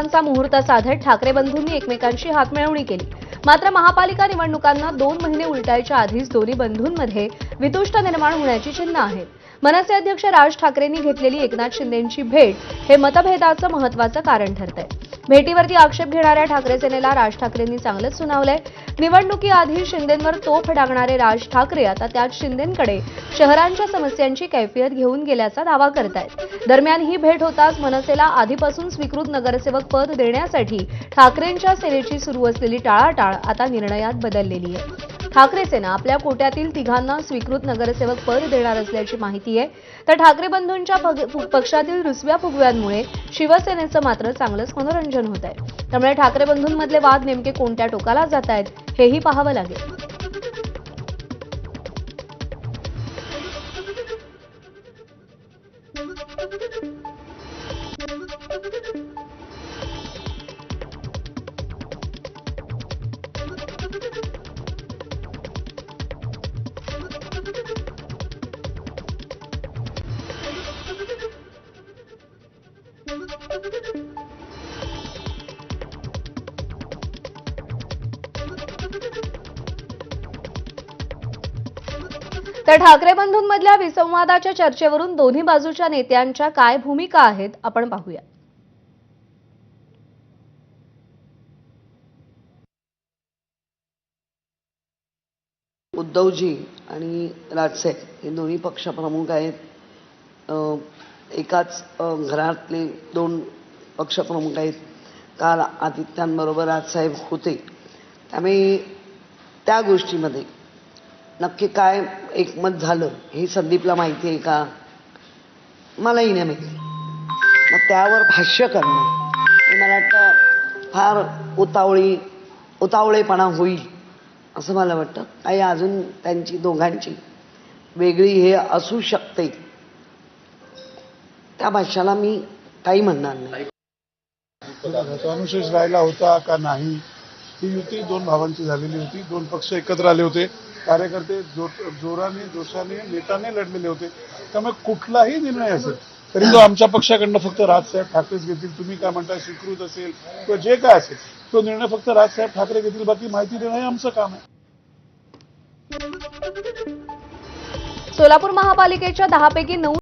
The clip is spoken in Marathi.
चा मुहूर्त साधत ठाकरे बंधूंनी एकमेकांशी हातमिळवणी केली। मात्र महापालिका निवडणुकांना 2 महिने उलटायच्या आधीच दोन्ही बंधूंमध्ये वितुष्ट निर्माण होण्याची चिन्ह आहेत। मनसे अध्यक्ष राज ठाकरेंनी घेतलेली एकनाथ शिंदेंची भेट हे मतभेदाचं महत्त्वाचं कारण ठरतंय। भेटीवरती आक्षेप घेणाऱ्या ठाकरे सेनेला राज ठाकरेंनी चांगलंच सुनावलंय। निवडणुकीआधी शिंदेंवर तोफ डागणारे राज ठाकरे आता त्याच शिंदेंकडे शहरांच्या समस्यांची कैफियत घेऊन गेल्याचा दावा करतायत। दरम्यान ही भेट होताच मनसेला आधीपासून स्वीकृत नगरसेवक पद देण्यासाठी ठाकरेंच्या सेनेची सुरू असलेली टाळाटाळ आता निर्णयात बदललेली आहे। ठाकरे सेना आपल्या कोट्यातील तिघांना स्वीकृत नगरसेवक पद देणार असल्याची माहिती आहे, तर ठाकरे बंधूंच्या पक्षातील रुसव्या फुगव्यांमुळे शिवसेनेचं मात्र चांगलंच मनोरंजन होत आहे। त्यामुळे ठाकरे बंधूंमधले वाद नेमके कोणत्या टोकाला जात आहेत हेही पाहावं लागेल। तर ठाकरे बंधूंमधल्या विसंवादाच्या चर्चेवरून दोन्ही बाजूच्या नेत्यांच्या काय भूमिका आहेत आपण पाहूया। उद्धवजी आणि राजसाहेब हे दोन्ही पक्षप्रमुख आहेत। एकाच घरातले 2 पक्षप्रमुख आहेत। काल आदित्यांबरोबर राजसाहेब होते, त्यामुळे त्या गोष्टीमध्ये नक्की काय एकमत झालं हे संदीपला माहिती आहे का, मलाही नाही माहिती। मग त्यावर भाष्य करणं हे मला वाटतं फार उतावळेपणा होईल असं मला वाटतं। काही अजून त्यांची दोघांची वेगळी हे असू शकते, त्या भाष्याला मी काही म्हणणार नाही। अनुशेष राहिला होता का नाही ही युती 2 भावांची झालेली होती। 2 पक्ष एकत्र आले होते, कार्यकर्ते जोराने जोशाने नेटाने लढलेले होते। त्यामुळे कुठलाही निर्णय असेल तरी तो आमच्या पक्षाकडनं फक्त राजसाहेब ठाकरेच घेतील। तुम्ही काय म्हणताय स्वीकृत असेल किंवा जे काय असेल तो निर्णय फक्त राजसाहेब ठाकरे घेतील, बाकी माहिती देणं हे आमचं काम आहे। सोलापूर महापालिकेच्या 10 पैकी 9